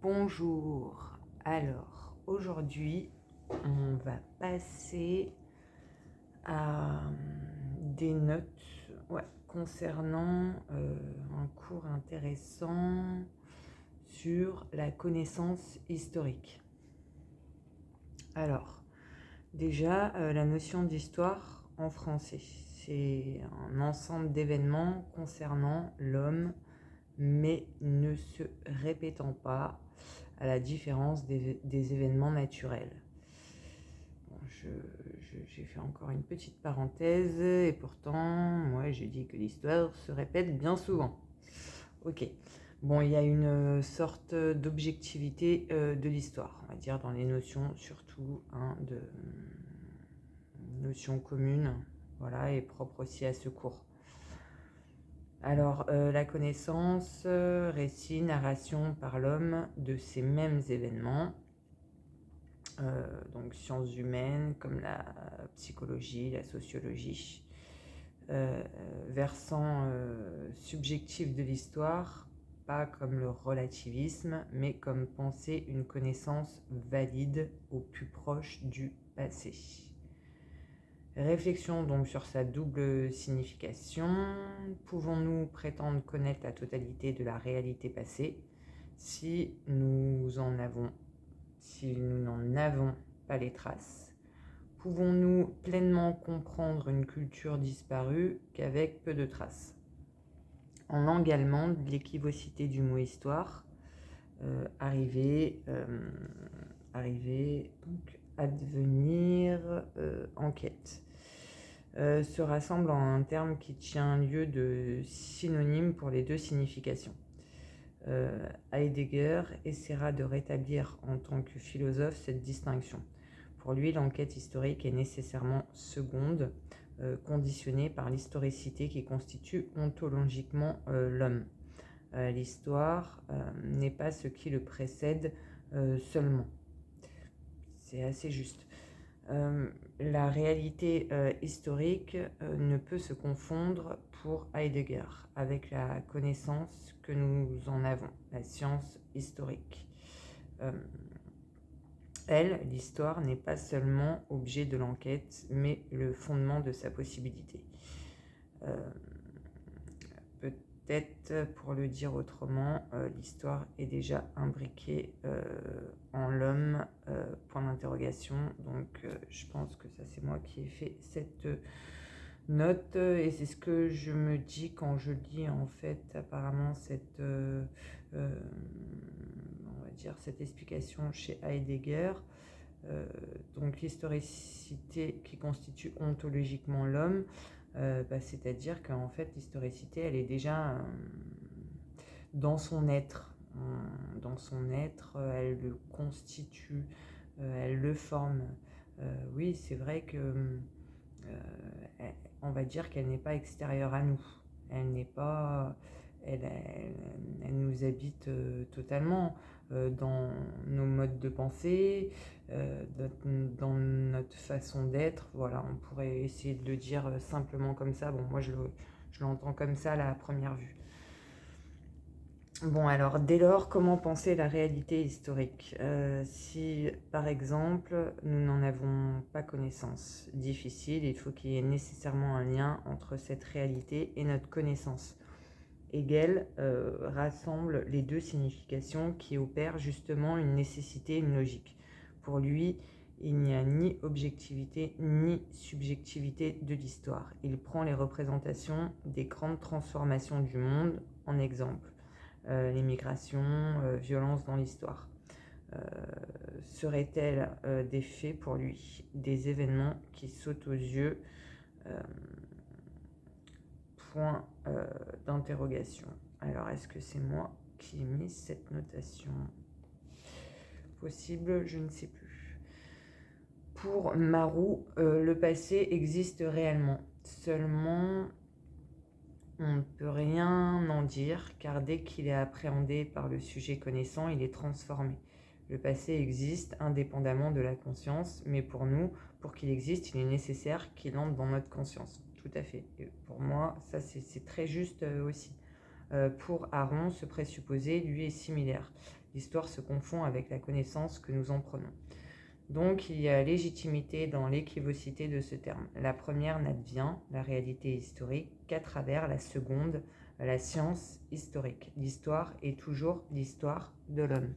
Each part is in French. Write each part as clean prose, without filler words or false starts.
Bonjour. Alors, aujourd'hui, on va passer à des notes concernant un cours intéressant sur la connaissance historique. Alors, déjà, la notion d'histoire en français, c'est un ensemble d'événements concernant l'homme, mais ne se répétant pas, à la différence des événements naturels. Bon, j'ai fait encore une petite parenthèse, et pourtant, moi, j'ai dit que l'histoire se répète bien souvent. Ok. Bon, il y a une sorte d'objectivité de l'histoire, on va dire, dans les notions, surtout de notions communes, voilà, et propres aussi à ce cours. Alors, la connaissance, récit, narration par l'homme de ces mêmes événements, donc sciences humaines comme la psychologie, la sociologie, versant subjectif de l'histoire, pas comme le relativisme, mais comme penser une connaissance valide au plus proche du passé. Réflexion donc sur sa double signification. Pouvons-nous prétendre connaître la totalité de la réalité passée si nous n'en avons pas les traces? Pouvons-nous pleinement comprendre une culture disparue qu'avec peu de traces? En langue allemande, l'équivocité du mot histoire, arriver, donc advenir, enquête, se rassemble en un terme qui tient lieu de synonyme pour les deux significations. Heidegger essaiera de rétablir en tant que philosophe cette distinction. Pour lui, l'enquête historique est nécessairement seconde, conditionnée par l'historicité qui constitue ontologiquement l'homme. L'histoire n'est pas ce qui le précède seulement. C'est assez juste. La réalité historique ne peut se confondre pour Heidegger avec la connaissance que nous en avons, la science historique. L'histoire n'est pas seulement objet de l'enquête, mais le fondement de sa possibilité. Peut-être, pour le dire autrement, l'histoire est déjà imbriquée en l'homme, point d'interrogation. Donc je pense que ça c'est moi qui ai fait cette note, et c'est ce que je me dis quand je lis en fait apparemment cette on va dire cette explication chez Heidegger. Donc l'historicité qui constitue ontologiquement l'homme, c'est-à-dire qu'en fait l'historicité elle est déjà dans son être, elle le constitue, elle le forme. Oui, c'est vrai que on va dire qu'elle n'est pas extérieure à nous, elle n'est pas, elle nous habite totalement dans nos modes de pensée, dans notre façon d'être. Voilà, on pourrait essayer de le dire simplement comme ça. Bon, moi je l'entends comme ça à la première vue. Bon, alors dès lors, comment penser la réalité historique? Si par exemple nous n'en avons pas connaissance, difficile, il faut qu'il y ait nécessairement un lien entre cette réalité et notre connaissance. Hegel rassemble les deux significations qui opèrent justement une nécessité et une logique. Pour lui, il n'y a ni objectivité ni subjectivité de l'histoire. Il prend les représentations des grandes transformations du monde en exemple. Les migrations, violences dans l'histoire. Seraient-elles des faits pour lui, des événements qui sautent aux yeux? Point d'interrogation. Alors, est-ce que c'est moi qui ai mis cette notation? Possible, je ne sais plus. Pour Marou, le passé existe réellement. Seulement, on ne peut rien en dire, car dès qu'il est appréhendé par le sujet connaissant, il est transformé. Le passé existe indépendamment de la conscience, mais pour nous, pour qu'il existe, il est nécessaire qu'il entre dans notre conscience. Tout à fait. Et pour moi, ça c'est très juste aussi. Pour Aaron, ce présupposé, lui, est similaire. L'histoire se confond avec la connaissance que nous en prenons. Donc, il y a légitimité dans l'équivocité de ce terme. La première n'advient, la réalité historique, qu'à travers la seconde, la science historique. L'histoire est toujours l'histoire de l'homme.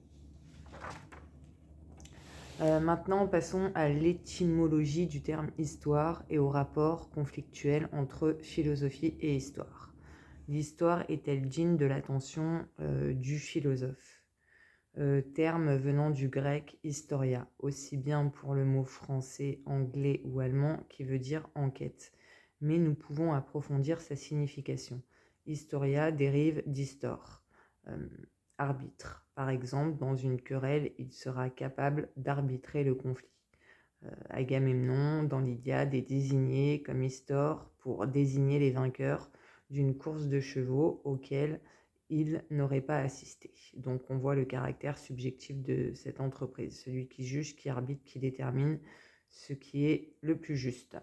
Maintenant, passons à l'étymologie du terme histoire et au rapport conflictuel entre philosophie et histoire. L'histoire est-elle digne de l'attention du philosophe ? Terme venant du grec historia, aussi bien pour le mot français, anglais ou allemand qui veut dire enquête. Mais nous pouvons approfondir sa signification. Historia dérive d'histor, arbitre. Par exemple, dans une querelle, il sera capable d'arbitrer le conflit. Agamemnon, dans l'Iliade, est désigné comme histor pour désigner les vainqueurs d'une course de chevaux auquel il n'aurait pas assisté. Donc on voit le caractère subjectif de cette entreprise, celui qui juge, qui arbitre, qui détermine ce qui est le plus juste.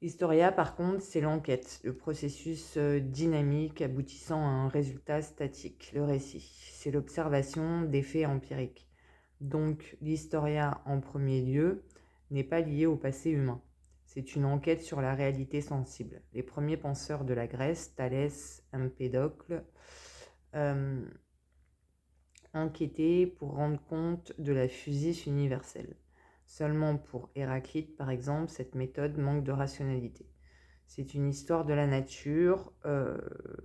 Historia, par contre, c'est l'enquête, le processus dynamique aboutissant à un résultat statique, le récit. C'est l'observation des faits empiriques. Donc l'historia, en premier lieu, n'est pas liée au passé humain. C'est une enquête sur la réalité sensible. Les premiers penseurs de la Grèce, Thalès, Empédocle, enquêtaient pour rendre compte de la physis universelle. Seulement pour Héraclite, par exemple, cette méthode manque de rationalité. C'est une histoire de la nature,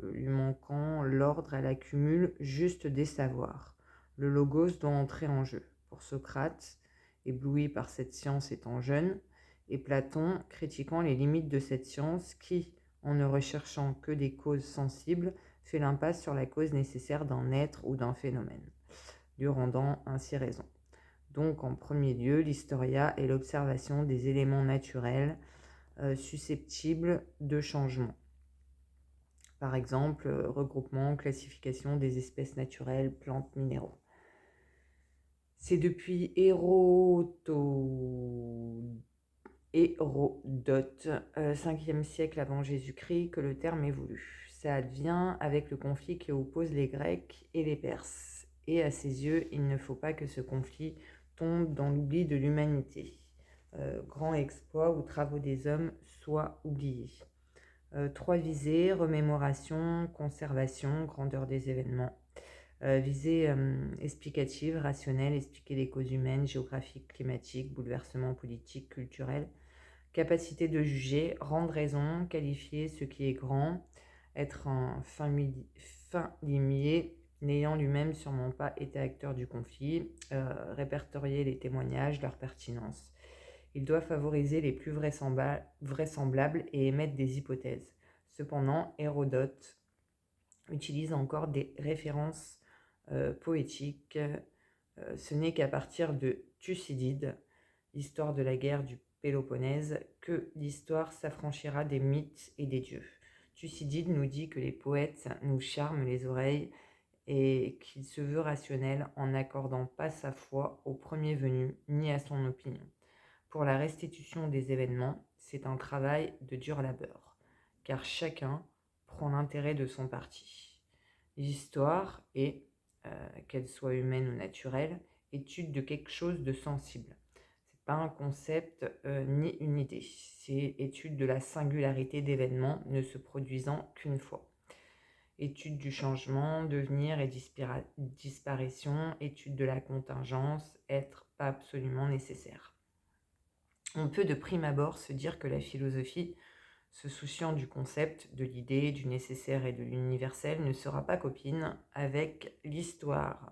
lui manquant l'ordre, elle accumule juste des savoirs. Le logos doit entrer en jeu. Pour Socrate, ébloui par cette science étant jeune, et Platon critiquant les limites de cette science qui, en ne recherchant que des causes sensibles, fait l'impasse sur la cause nécessaire d'un être ou d'un phénomène, lui rendant ainsi raison. Donc, en premier lieu, l'historia est l'observation des éléments naturels susceptibles de changement. Par exemple, regroupement, classification des espèces naturelles, plantes, minéraux. C'est depuis Hérodote, 5e siècle avant Jésus-Christ, que le terme évolue. Ça advient avec le conflit qui oppose les Grecs et les Perses. Et à ses yeux, il ne faut pas que ce conflit tombe dans l'oubli de l'humanité. Grands exploits ou travaux des hommes soient oubliés. 3 visées, remémoration, conservation, grandeur des événements. Visée explicative, rationnelle, expliquer les causes humaines, géographiques, climatiques, bouleversements politiques, culturels. Capacité de juger, rendre raison, qualifier ce qui est grand, être un fin limier, n'ayant lui-même sûrement pas été acteur du conflit, répertorier les témoignages, leur pertinence. Il doit favoriser les plus vraisemblables et émettre des hypothèses. Cependant, Hérodote utilise encore des références poétiques. Ce n'est qu'à partir de Thucydide, histoire de la guerre du Péloponnèse, que l'histoire s'affranchira des mythes et des dieux. Thucydide nous dit que les poètes nous charment les oreilles et qu'il se veut rationnel en n'accordant pas sa foi au premier venu ni à son opinion. Pour la restitution des événements, c'est un travail de dur labeur, car chacun prend l'intérêt de son parti. L'histoire est, qu'elle soit humaine ou naturelle, étude de quelque chose de sensible. C'est pas un concept ni une idée, c'est étude de la singularité d'événements ne se produisant qu'une fois. Étude du changement, devenir et disparition, étude de la contingence, être pas absolument nécessaire. On peut de prime abord se dire que la philosophie, se souciant du concept, de l'idée, du nécessaire et de l'universel, ne sera pas copine avec l'histoire.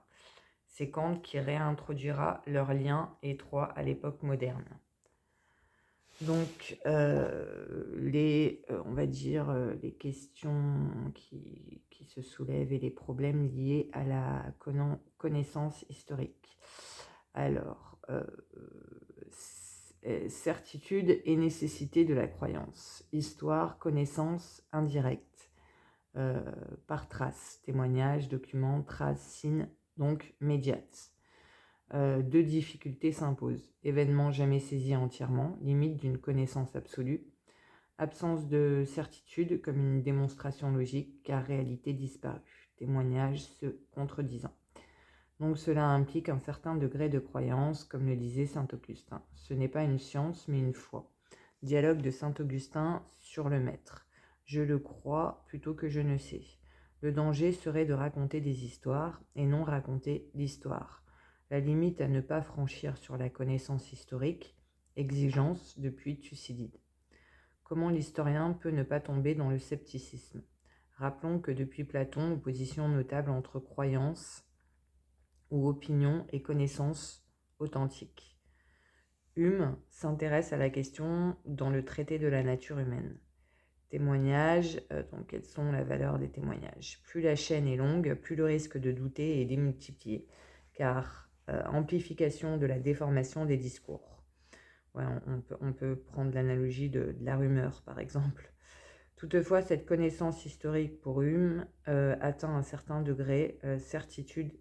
C'est Kant qui réintroduira leur lien étroit à l'époque moderne. Donc, on va dire, les questions qui se soulèvent et les problèmes liés à la connaissance historique. Alors, certitude et nécessité de la croyance. Histoire, connaissance indirecte. Par traces, témoignages, documents, traces, signes, donc médiates. 2 difficultés s'imposent. Événements jamais saisis entièrement, limite d'une connaissance absolue. Absence de certitude comme une démonstration logique, car réalité disparue. Témoignages se contredisant. Donc cela implique un certain degré de croyance, comme le disait saint Augustin. Ce n'est pas une science, mais une foi. Dialogue de saint Augustin sur le maître. Je le crois plutôt que je ne sais. Le danger serait de raconter des histoires et non raconter l'histoire. La limite à ne pas franchir sur la connaissance historique, exigence depuis Thucydide. Comment l'historien peut ne pas tomber dans le scepticisme? Rappelons que depuis Platon, opposition notable entre croyance ou opinion et connaissance authentique. Hume s'intéresse à la question dans le traité de la nature humaine. Témoignages, donc quelles sont la valeur des témoignages? Plus la chaîne est longue, plus le risque de douter est démultiplié, car amplification de la déformation des discours. Ouais, on peut prendre l'analogie de la rumeur, par exemple. Toutefois, cette connaissance historique pour Hume atteint un certain degré, certitude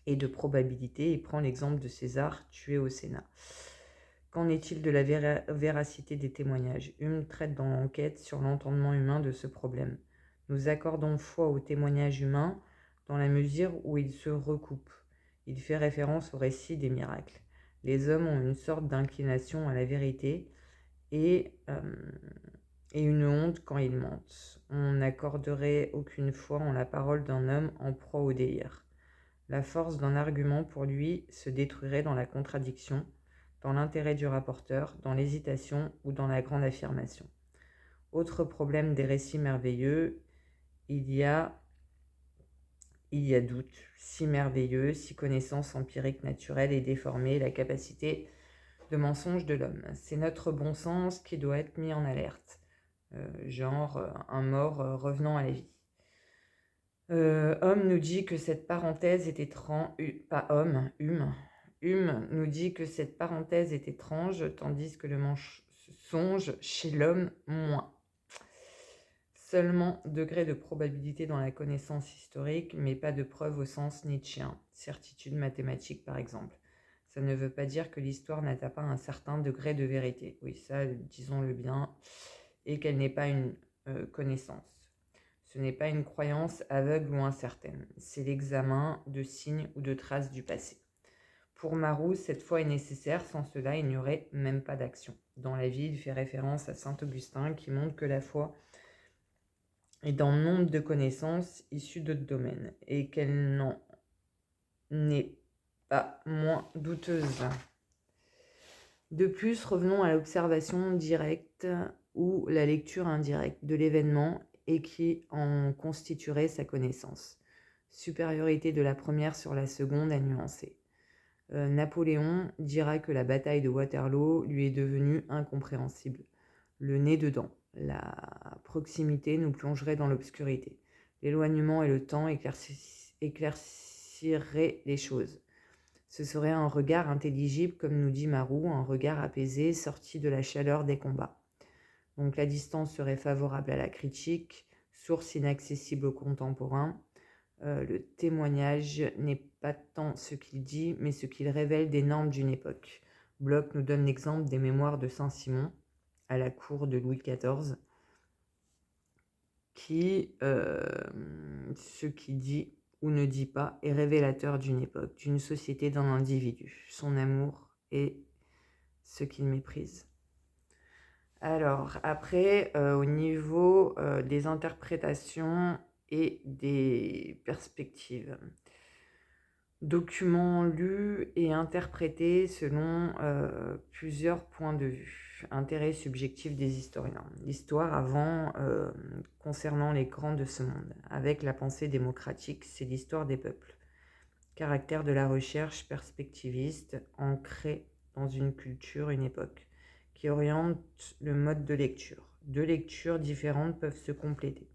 et de probabilité. Il prend l'exemple de César tué au Sénat. Qu'en est-il de la véracité des témoignages? Hume traite dans l'enquête sur l'entendement humain de ce problème. Nous accordons foi aux témoignages humains dans la mesure où ils se recoupent. Il fait référence au récit des miracles. Les hommes ont une sorte d'inclination à la vérité et une honte quand ils mentent. On n'accorderait aucune foi en la parole d'un homme en proie au délire. La force d'un argument pour lui se détruirait dans la contradiction, dans l'intérêt du rapporteur, dans l'hésitation ou dans la grande affirmation. Autre problème des récits merveilleux, il y a doute, si merveilleux, si connaissance empirique naturelle est déformée, la capacité de mensonge de l'homme. C'est notre bon sens qui doit être mis en alerte, un mort revenant à la vie. Homme nous dit que cette parenthèse est étrange, pas homme, Hume nous dit que cette parenthèse est étrange, tandis que le mensonge chez l'homme moins. Seulement degré de probabilité dans la connaissance historique, mais pas de preuve au sens nietzschéen, certitude mathématique par exemple. Ça ne veut pas dire que l'histoire n'atteint pas un certain degré de vérité, oui ça disons-le bien, et qu'elle n'est pas une connaissance. Ce n'est pas une croyance aveugle ou incertaine, c'est l'examen de signes ou de traces du passé. Pour Marou, cette foi est nécessaire, sans cela il n'y aurait même pas d'action. Dans la vie, il fait référence à saint Augustin qui montre que la foi est dans nombre de connaissances issues d'autres domaines et qu'elle n'en est pas moins douteuse. De plus, revenons à l'observation directe ou la lecture indirecte de l'événement et qui en constituerait sa connaissance. Supériorité de la première sur la seconde à nuancer. Napoléon dira que la bataille de Waterloo lui est devenue incompréhensible. Le nez dedans, la proximité nous plongerait dans l'obscurité. L'éloignement et le temps éclairciraient les choses. Ce serait un regard intelligible, comme nous dit Marou, un regard apaisé, sorti de la chaleur des combats. Donc la distance serait favorable à la critique, source inaccessible aux contemporains. Le témoignage n'est pas tant ce qu'il dit, mais ce qu'il révèle des normes d'une époque. Bloch nous donne l'exemple des mémoires de Saint-Simon, à la cour de Louis XIV, qui, ce qu'il dit ou ne dit pas, est révélateur d'une époque, d'une société, d'un individu, son amour et ce qu'il méprise. Alors, après, au niveau des interprétations et des perspectives. Documents lus et interprétés selon plusieurs points de vue. Intérêt subjectif des historiens. L'histoire avant concernant les grands de ce monde. Avec la pensée démocratique, c'est l'histoire des peuples. Caractère de la recherche perspectiviste, ancrée dans une culture, une époque, qui oriente le mode de lecture. Deux lectures différentes peuvent se compléter.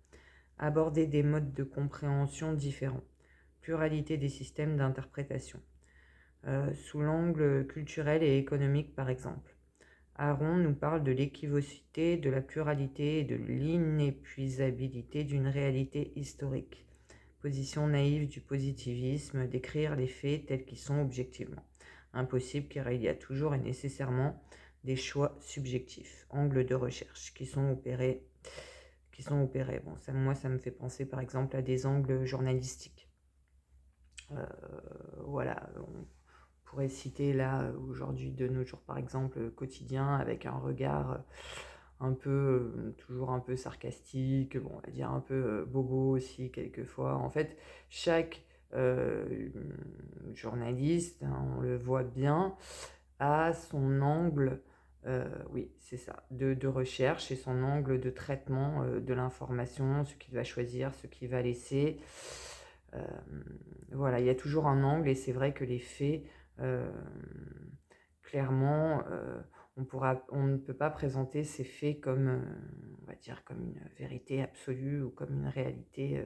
Aborder des modes de compréhension différents. Pluralité des systèmes d'interprétation, sous l'angle culturel et économique par exemple. Aron nous parle de l'équivocité, de la pluralité et de l'inépuisabilité d'une réalité historique. Position naïve du positivisme, décrire les faits tels qu'ils sont objectivement. Impossible car il y a toujours et nécessairement des choix subjectifs, angles de recherche qui sont opérés. Bon, moi, ça me fait penser par exemple à des angles journalistiques. Voilà, on pourrait citer là aujourd'hui de nos jours par exemple Quotidien avec un regard toujours un peu sarcastique, bon, on va dire un peu bobo aussi quelquefois. En fait, chaque journaliste, hein, on le voit bien, a son angle, oui, c'est ça, de recherche et son angle de traitement de l'information, ce qu'il va choisir, ce qu'il va laisser. Euh, voilà, il y a toujours un angle et c'est vrai que les faits, euh, clairement, on ne peut pas présenter ces faits comme, on va dire, comme une vérité absolue ou comme une réalité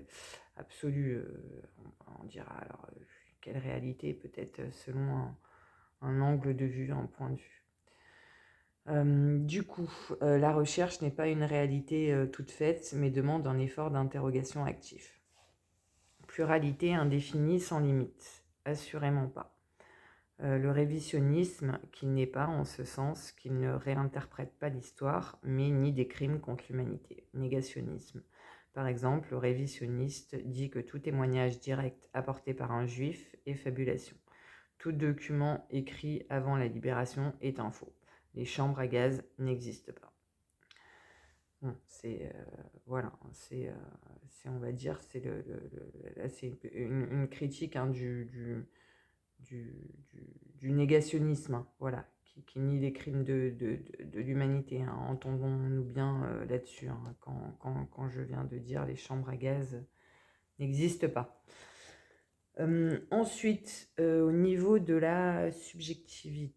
absolue. On dira alors quelle réalité peut-être selon un angle de vue, un point de vue. Du coup, la recherche n'est pas une réalité toute faite, mais demande un effort d'interrogation actif. Pluralité indéfinie sans limite, assurément pas. Le révisionnisme, qui n'est pas en ce sens qu'il ne réinterprète pas l'histoire, mais nie des crimes contre l'humanité. Négationnisme. Par exemple, le révisionniste dit que tout témoignage direct apporté par un juif est fabulation. Tout document écrit avant la libération est un faux. Les chambres à gaz n'existent pas. Bon, voilà, on va dire, c'est une critique hein, du négationnisme, hein, voilà, qui nie les crimes de l'humanité. Hein. Entendons-nous bien là-dessus, hein, quand je viens de dire les chambres à gaz n'existent pas. Ensuite, au niveau de la subjectivité,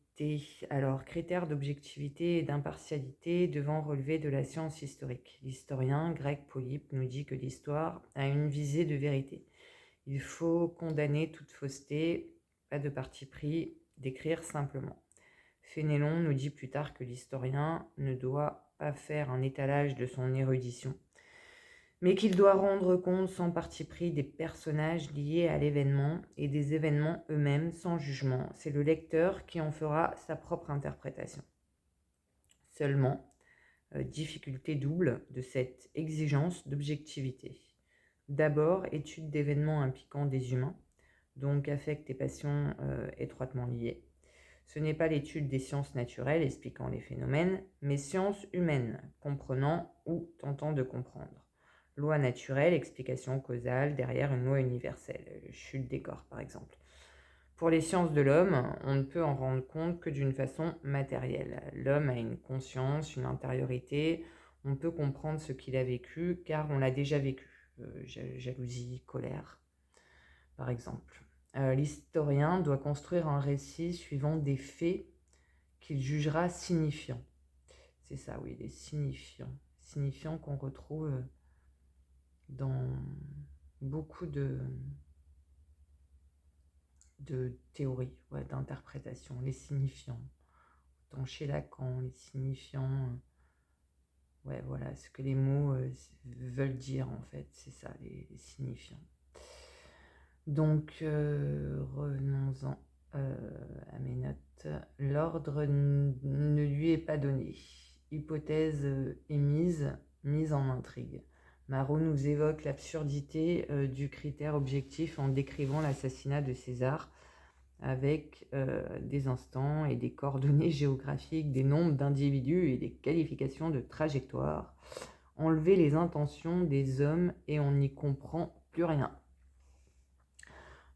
alors critères d'objectivité et d'impartialité devant relever de la science historique. L'historien grec Polybe nous dit que l'histoire a une visée de vérité. Il faut condamner toute fausseté, pas de parti pris, d'écrire simplement. Fénélon nous dit plus tard que l'historien ne doit pas faire un étalage de son érudition, mais qu'il doit rendre compte sans parti pris des personnages liés à l'événement et des événements eux-mêmes sans jugement. C'est le lecteur qui en fera sa propre interprétation. Seulement, difficulté double de cette exigence d'objectivité. D'abord, étude d'événements impliquant des humains, donc affects et passions étroitement liés. Ce n'est pas l'étude des sciences naturelles expliquant les phénomènes, mais sciences humaines, comprenant ou tentant de comprendre. Loi naturelle, explication causale derrière une loi universelle, chute des corps par exemple. Pour les sciences de l'homme, on ne peut en rendre compte que d'une façon matérielle. L'homme a une conscience, une intériorité, on peut comprendre ce qu'il a vécu car on l'a déjà vécu. Jalousie, colère, par exemple. L'historien doit construire un récit suivant des faits qu'il jugera signifiants. C'est ça, oui, les signifiants. Signifiants qu'on retrouve dans beaucoup de théories, ouais, d'interprétation. Les signifiants. Autant chez Lacan, les signifiants. Ouais, voilà, ce que les mots veulent dire en fait, c'est ça, les signifiants. Donc, revenons-en à mes notes. L'ordre ne lui est pas donné. Hypothèse émise, mise en intrigue. Marot nous évoque l'absurdité du critère objectif en décrivant l'assassinat de César avec des instants et des coordonnées géographiques, des nombres d'individus et des qualifications de trajectoire. Enlever les intentions des hommes et on n'y comprend plus rien.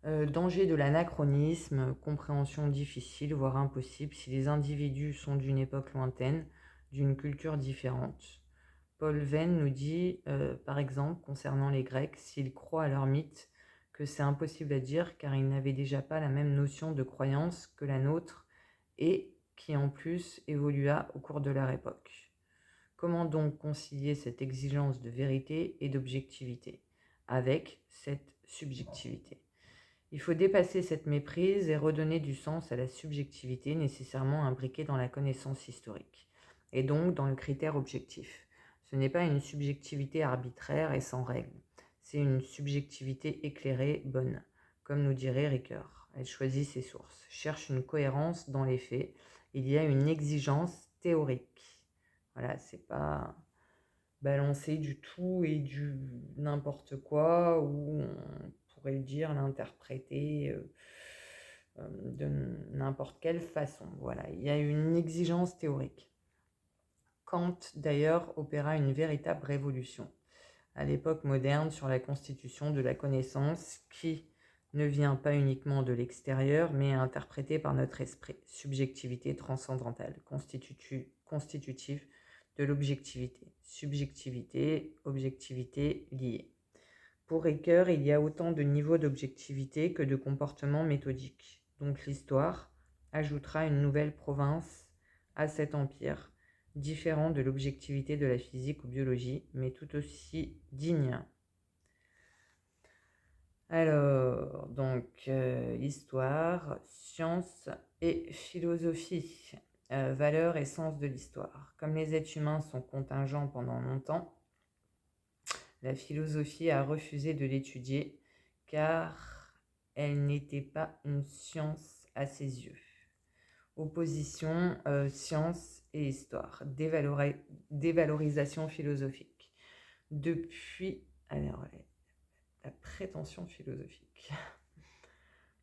Danger de l'anachronisme, compréhension difficile, voire impossible, si les individus sont d'une époque lointaine, d'une culture différente. Paul Venn nous dit, par exemple, concernant les Grecs, s'ils croient à leur mythe, que c'est impossible à dire car ils n'avaient déjà pas la même notion de croyance que la nôtre et qui en plus évolua au cours de leur époque. Comment donc concilier cette exigence de vérité et d'objectivité avec cette subjectivité ? Il faut dépasser cette méprise et redonner du sens à la subjectivité nécessairement imbriquée dans la connaissance historique, et donc dans le critère objectif. Ce n'est pas une subjectivité arbitraire et sans règle, c'est une subjectivité éclairée, bonne, comme nous dirait Ricoeur. Elle choisit ses sources, cherche une cohérence dans les faits, il y a une exigence théorique. Voilà, c'est pas balancer du tout et du n'importe quoi, ou on pourrait le dire, l'interpréter de n'importe quelle façon. Voilà, il y a une exigence théorique. Kant, d'ailleurs, opéra une véritable révolution à l'époque moderne sur la constitution de la connaissance qui ne vient pas uniquement de l'extérieur, mais est interprétée par notre esprit. Subjectivité transcendantale, constitutive de l'objectivité. Subjectivité, objectivité liée. Pour Ricoeur, il y a autant de niveaux d'objectivité que de comportements méthodiques. Donc l'histoire ajoutera une nouvelle province à cet empire, différent de l'objectivité de la physique ou biologie, mais tout aussi digne. Alors, donc, histoire, science et philosophie. Valeur et sens de l'histoire. Comme les êtres humains sont contingents pendant longtemps, la philosophie a refusé de l'étudier car elle n'était pas une science à ses yeux. Opposition, science et histoire. Dévalorisation philosophique. Depuis, alors, la prétention philosophique.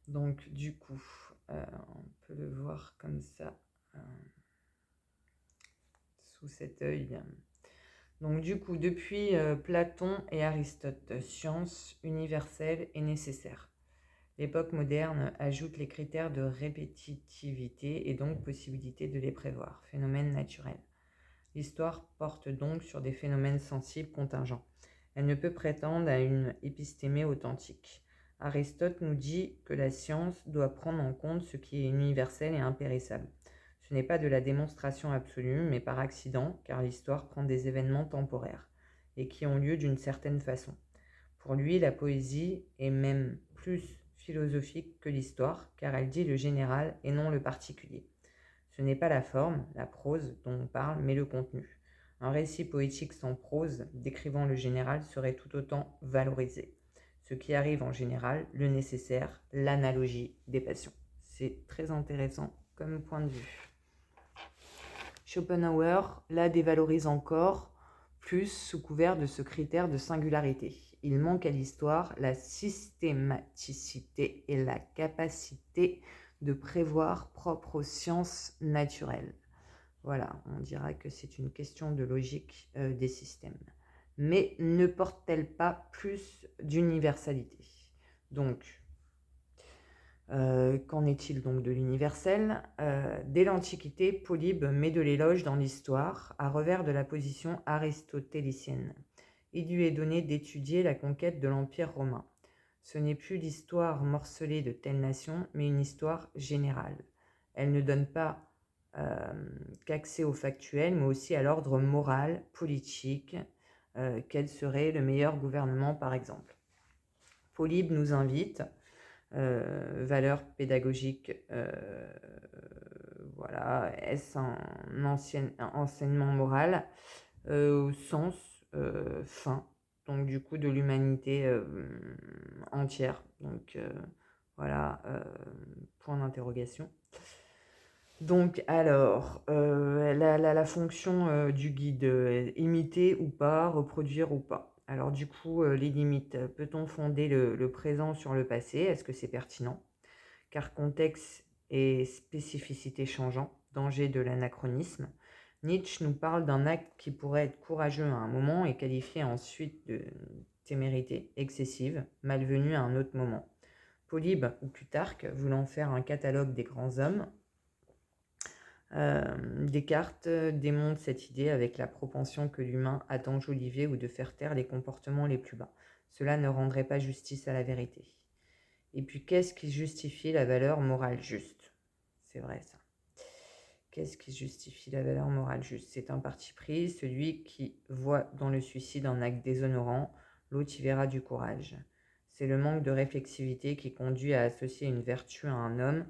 Donc, du coup, on peut le voir comme ça, sous cet œil. Donc, du coup, depuis Platon et Aristote, science universelle et nécessaire. L'époque moderne ajoute les critères de répétitivité et donc possibilité de les prévoir, phénomènes naturels. L'histoire porte donc sur des phénomènes sensibles contingents. Elle ne peut prétendre à une épistémé authentique. Aristote nous dit que la science doit prendre en compte ce qui est universel et impérissable. Ce n'est pas de la démonstration absolue, mais par accident, car l'histoire prend des événements temporaires et qui ont lieu d'une certaine façon. Pour lui, la poésie est même plus philosophique que l'histoire, car elle dit le général et non le particulier. Ce n'est pas la forme, la prose dont on parle, mais le contenu. Un récit poétique sans prose, décrivant le général, serait tout autant valorisé. Ce qui arrive en général, le nécessaire, l'analogie des passions. C'est très intéressant comme point de vue. Schopenhauer la dévalorise encore plus sous couvert de ce critère de singularité. Il manque à l'histoire la systématicité et la capacité de prévoir propre aux sciences naturelles. Voilà, on dira que c'est une question de logique des systèmes. Mais ne porte-t-elle pas plus d'universalité ? Donc, qu'en est-il donc de l'universel ? Dès l'Antiquité, Polybe met de l'éloge dans l'histoire, à revers de la position aristotélicienne. Il lui est donné d'étudier la conquête de l'Empire romain. Ce n'est plus l'histoire morcelée de telle nation, mais une histoire générale. Elle ne donne pas qu'accès au factuel, mais aussi à l'ordre moral, politique, quel serait le meilleur gouvernement par exemple. Polybe nous invite, valeurs pédagogiques, voilà, est-ce un enseignement moral au sens fin, donc du coup de l'humanité entière, donc voilà, point d'interrogation. Donc alors, la fonction du guide, imiter ou pas, reproduire ou pas. Alors du coup, les limites, peut-on fonder le présent sur le passé ? Est-ce que c'est pertinent ? Car contexte et spécificité changeant, danger de l'anachronisme. Nietzsche nous parle d'un acte qui pourrait être courageux à un moment et qualifié ensuite de témérité excessive, malvenue à un autre moment. Polybe ou Plutarque, voulant faire un catalogue des grands hommes, Descartes démontre cette idée avec la propension que l'humain a d'enjoliver ou de faire taire les comportements les plus bas. Cela ne rendrait pas justice à la vérité. Et puis, qu'est-ce qui justifie la valeur morale juste ? C'est vrai ça. Qu'est-ce qui justifie la valeur morale juste ? C'est un parti pris, celui qui voit dans le suicide un acte déshonorant, l'autre y verra du courage. C'est le manque de réflexivité qui conduit à associer une vertu à un homme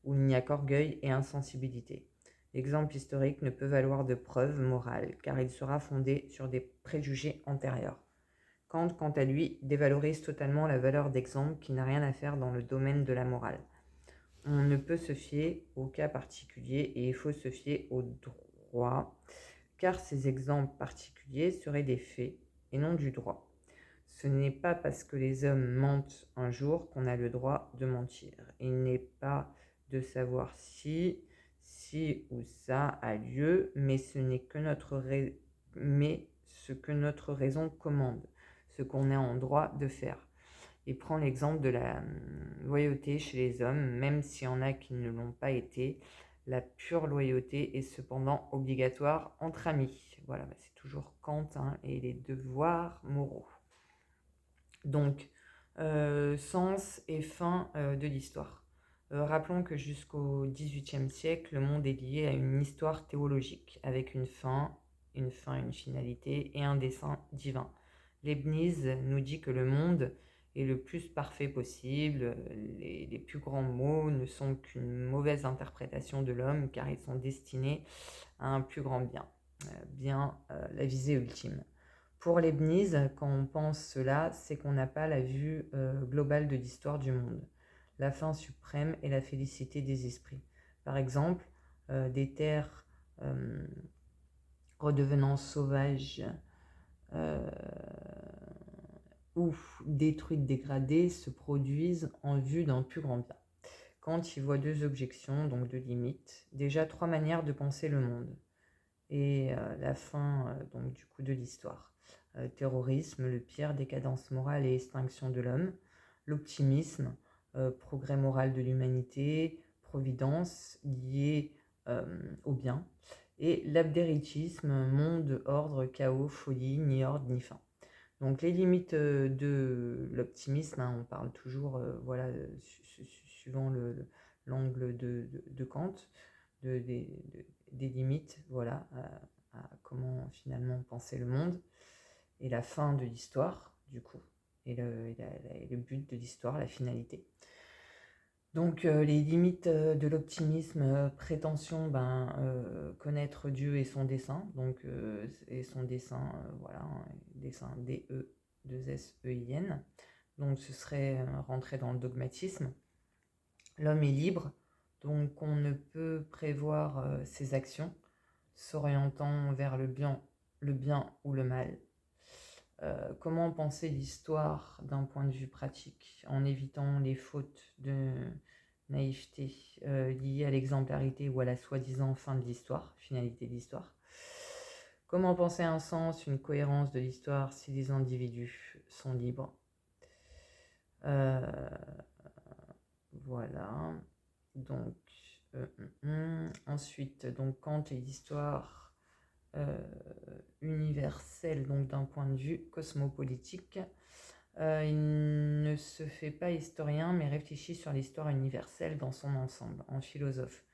où il n'y a qu'orgueil et insensibilité. L'exemple historique ne peut valoir de preuve morale, car il sera fondé sur des préjugés antérieurs. Kant, quant à lui, dévalorise totalement la valeur d'exemple qui n'a rien à faire dans le domaine de la morale. On ne peut se fier au cas particulier et il faut se fier au droit, car ces exemples particuliers seraient des faits et non du droit. Ce n'est pas parce que les hommes mentent un jour qu'on a le droit de mentir. Il n'est pas de savoir si ou ça a lieu, mais ce que notre raison commande, ce qu'on est en droit de faire. Et prend l'exemple de la loyauté chez les hommes, même s'il y en a qui ne l'ont pas été. La pure loyauté est cependant obligatoire entre amis. Voilà, c'est toujours Kant, hein, et les devoirs moraux. Donc, sens et fin de l'histoire. Rappelons que jusqu'au XVIIIe siècle, le monde est lié à une histoire théologique, avec une finalité et un dessein divin. Leibniz nous dit que le monde est le plus parfait possible, les plus grands mots ne sont qu'une mauvaise interprétation de l'homme, car ils sont destinés à un plus grand bien, la visée ultime. Pour Leibniz, quand on pense cela, c'est qu'on n'a pas la vue globale de l'histoire du monde. La fin suprême est la félicité des esprits. Par exemple, des terres redevenant sauvages ou détruites, dégradées, se produisent en vue d'un plus grand bien. Kant y voit deux objections, donc deux limites. Déjà, trois manières de penser le monde et la fin donc du coup de l'histoire. Terrorisme, le pire, décadence morale et extinction de l'homme. L'optimisme, progrès moral de l'humanité, providence liée au bien. Et l'abdéritisme, monde, ordre, chaos, folie, ni ordre ni fin. Donc les limites de l'optimisme, hein, on parle toujours, suivant l'angle de Kant, des limites, voilà, à comment finalement penser le monde, et la fin de l'histoire, du coup, et le but de l'histoire, la finalité. Donc les limites de l'optimisme, prétention, connaître Dieu et son dessein, donc et son dessein, voilà, dessein D-E-2-S-E-I-N, donc ce serait rentrer dans le dogmatisme. L'homme est libre, donc on ne peut prévoir ses actions, s'orientant vers le bien ou le mal. Comment penser l'histoire d'un point de vue pratique, en évitant les fautes de naïveté liées à l'exemplarité ou à la soi-disant fin de l'histoire, finalité de l'histoire. Comment penser un sens, une cohérence de l'histoire si les individus sont libres. Voilà. Donc, ensuite, donc Kant et l'histoire universelle, donc d'un point de vue cosmopolitique. Il ne se fait pas historien, mais réfléchit sur l'histoire universelle dans son ensemble, en philosophe,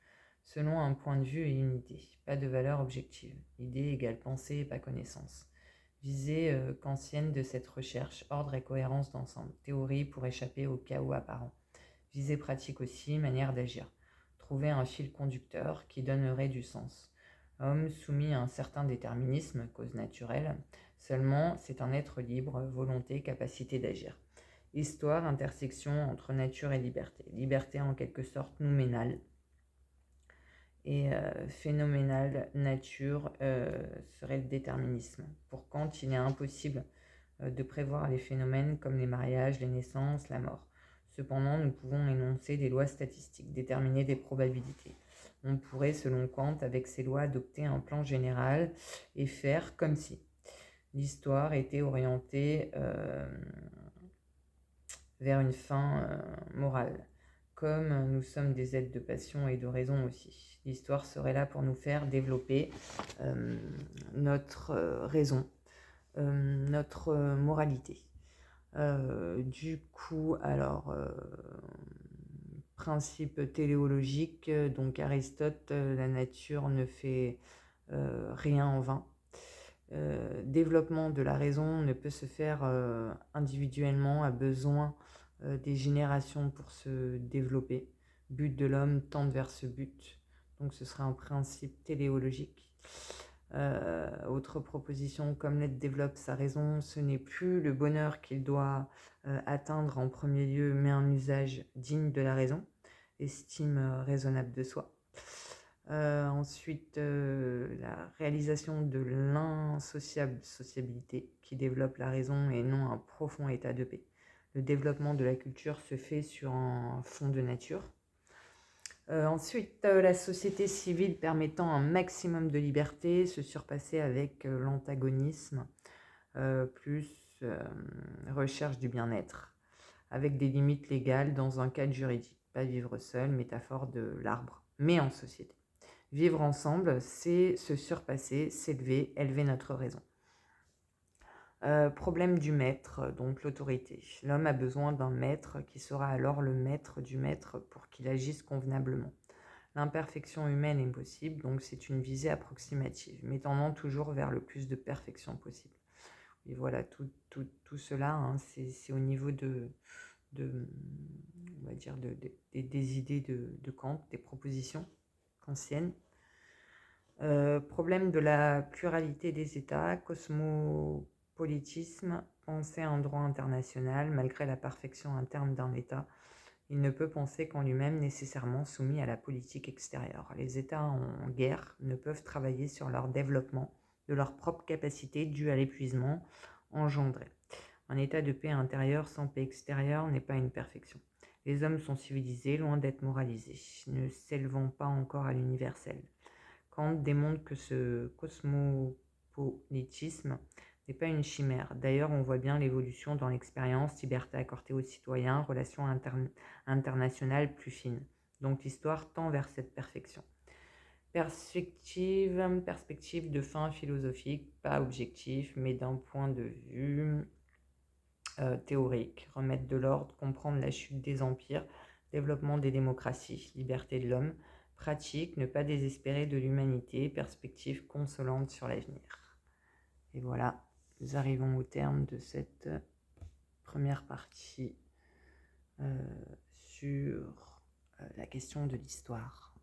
selon un point de vue et une idée, pas de valeur objective. Idée égale pensée et pas connaissance. Visée kantienne de cette recherche, ordre et cohérence d'ensemble, théorie pour échapper au chaos apparent. Visée pratique aussi, manière d'agir. Trouver un fil conducteur qui donnerait du sens. Homme soumis à un certain déterminisme, cause naturelle, seulement c'est un être libre, volonté, capacité d'agir. Histoire, intersection entre nature et liberté. Liberté en quelque sorte nouménale. Et phénoménale, nature, serait le déterminisme. Pour Kant, il est impossible de prévoir les phénomènes comme les mariages, les naissances, la mort. Cependant, nous pouvons énoncer des lois statistiques, déterminer des probabilités. On pourrait, selon Kant, avec ces lois, adopter un plan général et faire comme si l'histoire était orientée vers une fin morale. Comme nous sommes des êtres de passion et de raison aussi. L'histoire serait là pour nous faire développer notre raison, notre moralité. Du coup, alors, principe téléologique, donc Aristote, la nature ne fait rien en vain. Développement de la raison ne peut se faire individuellement, a besoin des générations pour se développer. But de l'homme tend vers ce but. Donc ce serait un principe téléologique. Autre proposition, comme l'être développe sa raison, ce n'est plus le bonheur qu'il doit atteindre en premier lieu, mais un usage digne de la raison, estime raisonnable de soi. Ensuite, la réalisation de l'insociable sociabilité qui développe la raison et non un profond état de paix. Le développement de la culture se fait sur un fond de nature. Ensuite, la société civile permettant un maximum de liberté, se surpasser avec l'antagonisme, plus recherche du bien-être, avec des limites légales dans un cadre juridique. Pas vivre seul, métaphore de l'arbre, mais en société. Vivre ensemble, c'est se surpasser, s'élever, élever notre raison. Problème du maître, donc l'autorité. L'homme a besoin d'un maître qui sera alors le maître du maître pour qu'il agisse convenablement. L'imperfection humaine est possible, donc c'est une visée approximative, mais tendant toujours vers le plus de perfection possible. Et voilà, tout cela, hein, c'est au niveau on va dire des idées de Kant, des propositions kantiennes. Problème de la pluralité des États, cosmopolitisme, penser un droit international, malgré la perfection interne d'un État, il ne peut penser qu'en lui-même nécessairement soumis à la politique extérieure. Les États en guerre ne peuvent travailler sur leur développement de leurs propres capacités dues à l'épuisement engendré. Un état de paix intérieure sans paix extérieure n'est pas une perfection. Les hommes sont civilisés, loin d'être moralisés, ne s'élevant pas encore à l'universel. Kant démontre que ce cosmopolitisme n'est pas une chimère. D'ailleurs, on voit bien l'évolution dans l'expérience, liberté accordée aux citoyens, relations internationales plus fines. Donc l'histoire tend vers cette perfection. Perspective de fin philosophique, pas objectif, mais d'un point de vue théorique. Remettre de l'ordre, comprendre la chute des empires, développement des démocraties, liberté de l'homme. Pratique, ne pas désespérer de l'humanité, perspective consolante sur l'avenir. Et voilà, nous arrivons au terme de cette première partie sur la question de l'histoire.